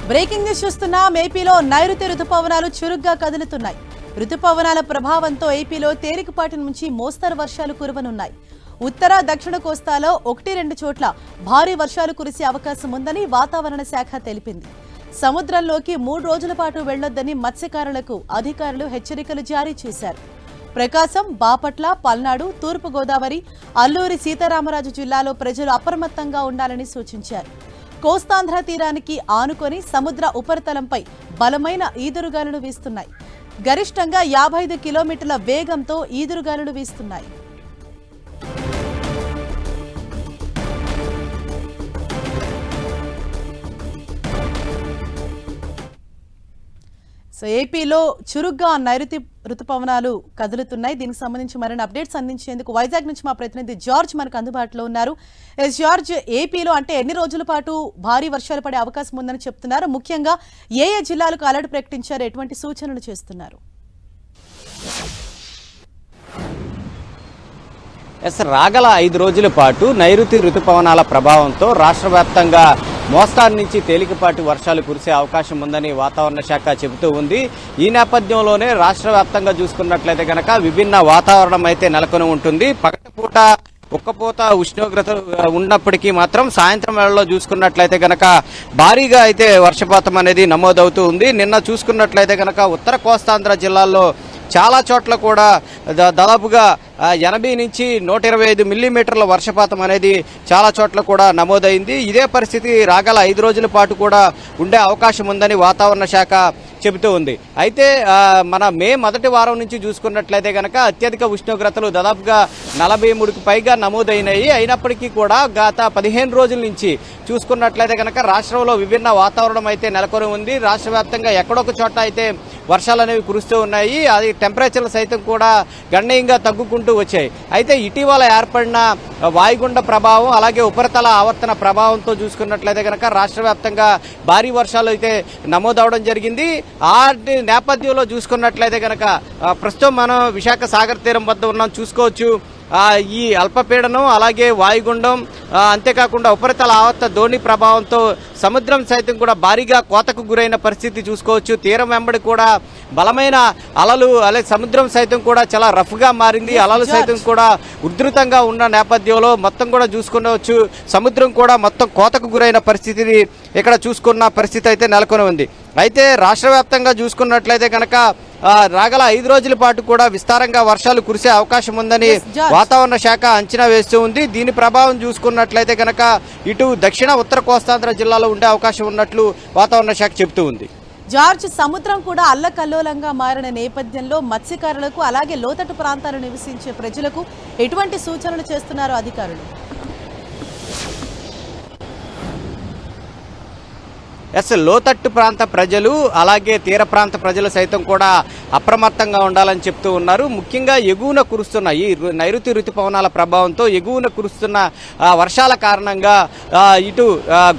Breaking news చూస్తున్నాం. ఏపీలో నైరుతి రుతుపవనాలు చురుగ్గా కదులుతున్నాయి. రుతుపవనాల ప్రభావంతో ఏపీలో తేలికపాటి నుంచి మోస్తరు వర్షాలు కురవనున్నాయి. ఉత్తర దక్షిణ కోస్తాలో 1-2 చోట్ల భారీ వర్షాలు కురిసే అవకాశం ఉందని వాతావరణ శాఖ తెలిపింది. సముద్రంలోకి 3 రోజుల పాటు వెళ్లొద్దని మత్స్యకారులకు అధికారులు హెచ్చరికలు జారీ చేశారు. ప్రకాశం, బాపట్ల, పల్నాడు, తూర్పు గోదావరి, అల్లూరి సీతారామరాజు జిల్లాలో ప్రజలు అప్రమత్తంగా ఉండాలని సూచించారు. కోస్తాంధ్ర తీరానికి ఆనుకొని సముద్ర ఉపరితలంపై బలమైన ఈదురుగాలులు వీస్తున్నాయి. గరిష్టంగా 55 కిలోమీటర్ల వేగంతో ఈదురుగాలులు వీస్తున్నాయి. ఏపీలో చురుగ్గా నైరుతి రుతుపవనాలు కదులుతున్నాయి. దీనికి సంబంధించి మరిన్ని అప్డేట్స్ అందించేందుకు వైజాగ్ నుంచి మా ప్రతినిధి జార్జ్ మనకు అందుబాటులో ఉన్నారు. జార్జ్, ఏపీలో అంటే ఎన్ని రోజుల పాటు భారీ వర్షాలు పడే అవకాశం ఉందని చెప్తున్నారు? ముఖ్యంగా ఏ జిల్లాలకు అలర్ట్ ప్రకటించారు? ఎటువంటి సూచనలు చేస్తున్నారు? రాగల 5 రోజుల పాటు నైరుతి రుతుపవనాల ప్రభావంతో రాష్ట్ర వ్యాప్తంగా మోస్తారు నుంచి తేలికపాటి వర్షాలు కురిసే అవకాశం ఉందని వాతావరణ శాఖ చెబుతూ ఉంది. ఈ నేపథ్యంలోనే రాష్ట్ర వ్యాప్తంగా చూసుకున్నట్లయితే కనుక విభిన్న వాతావరణం అయితే నెలకొని ఉంటుంది. పగటిపూట ఉక్కపోత ఉష్ణోగ్రత ఉన్నప్పటికీ మాత్రం సాయంత్రం వేళలో చూసుకున్నట్లయితే కనుక భారీగా అయితే వర్షపాతం అనేది నమోదవుతూ ఉంది. నిన్న చూసుకున్నట్లయితే కనుక ఉత్తర కోస్తాంధ్ర జిల్లాల్లో చాలా చోట్ల కూడా దాదాపుగా 80 నుంచి 125 మిల్లీమీటర్ల వర్షపాతం అనేది చాలా చోట్ల కూడా నమోదైంది. ఇదే పరిస్థితి రాగల 5 రోజుల పాటు కూడా ఉండే అవకాశం ఉందని వాతావరణ శాఖ చెబుతూ ఉంది. అయితే మన మే మొదటి వారం నుంచి చూసుకున్నట్లయితే కనుక అత్యధిక ఉష్ణోగ్రతలు దాదాపుగా 43కు పైగా నమోదైనాయి. అయినప్పటికీ కూడా గత 15 రోజుల నుంచి చూసుకున్నట్లయితే కనుక రాష్ట్రంలో విభిన్న వాతావరణం అయితే నెలకొని ఉంది. రాష్ట్ర వ్యాప్తంగా ఎక్కడొక చోట అయితే వర్షాలు అనేవి కురుస్తూ ఉన్నాయి. అది టెంపరేచర్లు సైతం కూడా గణనీయంగా తగ్గుకుంటూ వచ్చాయి. అయితే ఇటీవల ఏర్పడిన వాయుగుండ ప్రభావం అలాగే ఉపరితల ఆవర్తన ప్రభావంతో చూసుకున్నట్లయితే కనుక రాష్ట్ర వ్యాప్తంగా భారీ వర్షాలు అయితే నమోదవడం జరిగింది. ఆ నేపథ్యంలో చూసుకున్నట్లయితే కనుక ప్రస్తుతం మనం విశాఖ సాగర్ తీరం వద్ద ఉన్నాం. చూసుకోవచ్చు ఈ అల్పపీడనం అలాగే వాయుగుండం అంతేకాకుండా ఉపరితల ఆవర్త ధోని ప్రభావంతో సముద్రం సైతం కూడా భారీగా కోతకు గురైన పరిస్థితి చూసుకోవచ్చు. తీరం వెంబడి కూడా బలమైన అలలు అలాగే సముద్రం సైతం కూడా చాలా రఫ్గా మారింది. అలలు సైతం కూడా ఉధృతంగా ఉన్న నేపథ్యంలో మొత్తం కూడా చూసుకోవచ్చు సముద్రం కూడా మొత్తం కోతకు గురైన పరిస్థితిని ఇక్కడ చూసుకున్న పరిస్థితి అయితే నెలకొని ఉంది. అయితే రాష్ట్ర వ్యాప్తంగా చూసుకున్నట్లయితే కనుక రాగల 5 రోజుల పాటు కూడా విస్తారంగా వర్షాలు కురిసే అవకాశం ఉందని వాతావరణ శాఖ అంచనా వేస్తూ ఉంది. దీని ప్రభావం చూసుకున్నట్లయితే కనుక ఇటు దక్షిణ ఉత్తర కోస్తాంధ్ర జిల్లాలో ఉండే అవకాశం ఉన్నట్లు వాతావరణ శాఖ చెబుతూ ఉంది. జార్జ్, సముద్రం కూడా అల్లకల్లోలంగా మారిన నేపథ్యంలో మత్స్యకారులకు అలాగే లోతట్టు ప్రాంతాలు నివసించే ప్రజలకు ఎటువంటి సూచనలు చేస్తున్నారు అధికారులు? లోతట్టు ప్రాంత ప్రజలు అలాగే తీర ప్రాంత ప్రజలు సైతం కూడా అప్రమత్తంగా ఉండాలని చెప్తూ ఉన్నారు. ముఖ్యంగా ఎగువన కురుస్తున్న ఈ నైరుతి రుతుపవనాల ప్రభావంతో ఎగువన కురుస్తున్న వర్షాల కారణంగా ఇటు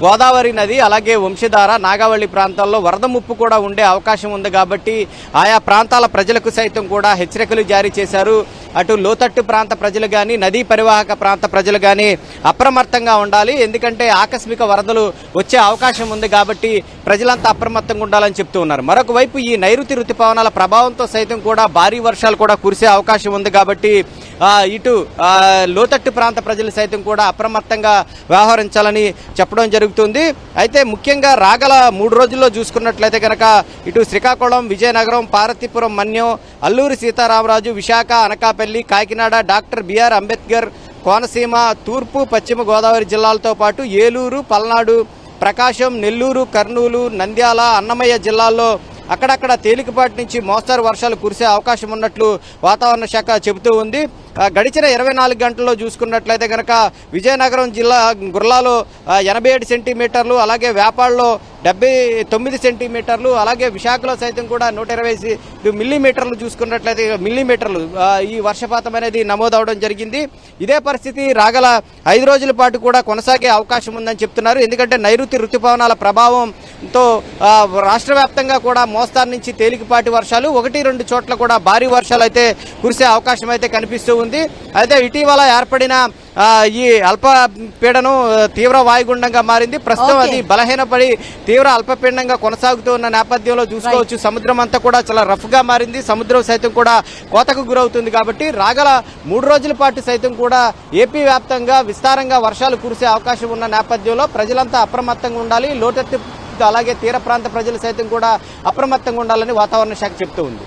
గోదావరి నది అలాగే వంశధార నాగావళి ప్రాంతాల్లో వరద ముప్పు కూడా ఉండే అవకాశం ఉంది. కాబట్టి ఆయా ప్రాంతాల ప్రజలకు సైతం కూడా హెచ్చరికలు జారీ చేశారు. అటు లోతట్టు ప్రాంత ప్రజలు కానీ నదీ పరివాహక ప్రాంత ప్రజలు కానీ అప్రమత్తంగా ఉండాలి. ఎందుకంటే ఆకస్మిక వరదలు వచ్చే అవకాశం ఉంది కాబట్టి ప్రజలంతా అప్రమత్తంగా ఉండాలని చెప్తూ ఉన్నారు. మరొక వైపు ఈ నైరుతి రుతుపవనాల ప్రభావంతో సైతం కూడా భారీ వర్షాలు కూడా కురిసే అవకాశం ఉంది. కాబట్టి ఇటు లోతట్టు ప్రాంత ప్రజలు సైతం కూడా అప్రమత్తంగా వ్యవహరించాలని చెప్పడం జరుగుతుంది. అయితే ముఖ్యంగా రాగల 3 రోజుల్లో చూసుకున్నట్లయితే కనుక ఇటు శ్రీకాకుళం, విజయనగరం, పార్వతీపురం, మన్యం, అల్లూరి సీతారామరాజు, విశాఖ, అనకాపల్లి, కాకినాడ, డాక్టర్ బిఆర్ అంబేద్కర్, కోనసీమ, తూర్పు పశ్చిమ గోదావరి జిల్లాలతో పాటు ఏలూరు, పల్నాడు, ప్రకాశం, నెల్లూరు, కర్నూలు, నంద్యాల, అన్నమయ్య జిల్లాల్లో అక్కడక్కడ తేలికపాటి నుంచి మోస్తరు వర్షాలు కురిసే అవకాశం ఉన్నట్లు వాతావరణ శాఖ చెబుతూ ఉంది. గడిచిన 24 గంటల్లో చూసుకున్నట్లయితే కనుక విజయనగరం జిల్లా గుర్లాలో 87 సెంటీమీటర్లు అలాగే వేపాడులో 79 సెంటీమీటర్లు అలాగే విశాఖలో సైతం కూడా 120 మిల్లీమీటర్లు చూసుకున్నట్లయితే ఈ వర్షపాతం అనేది నమోదవడం జరిగింది. ఇదే పరిస్థితి రాగల 5 రోజుల పాటు కూడా కొనసాగే అవకాశం ఉందని చెప్తున్నారు. ఎందుకంటే నైరుతి రుతుపవనాల ప్రభావంతో రాష్ట్ర వ్యాప్తంగా కూడా మోస్తారు నుంచి తేలికపాటి వర్షాలు 1-2 చోట్ల కూడా భారీ వర్షాలు అయితే కురిసే అవకాశం అయితే కనిపిస్తూ ఉంది. అయితే ఇటీవల ఏర్పడిన ఈ అల్పపీడనం తీవ్ర వాయుగుండంగా మారింది. ప్రస్తుతం అది బలహీనపడి తీవ్ర అల్పపీడనంగా కొనసాగుతూ ఉన్న నేపథ్యంలో చూసుకోవచ్చు సముద్రం అంతా కూడా చాలా రఫ్ గా మారింది. సముద్రం సైతం కూడా కోతకు గురవుతుంది. కాబట్టి రాగల 3 రోజుల పాటు సైతం కూడా ఏపీ వ్యాప్తంగా విస్తారంగా వర్షాలు కురిసే అవకాశం ఉన్న నేపథ్యంలో ప్రజలంతా అప్రమత్తంగా ఉండాలి. లోతెత్తు అలాగే తీర ప్రాంత ప్రజలు సైతం కూడా అప్రమత్తంగా ఉండాలని వాతావరణ శాఖ చెప్తూ ఉంది.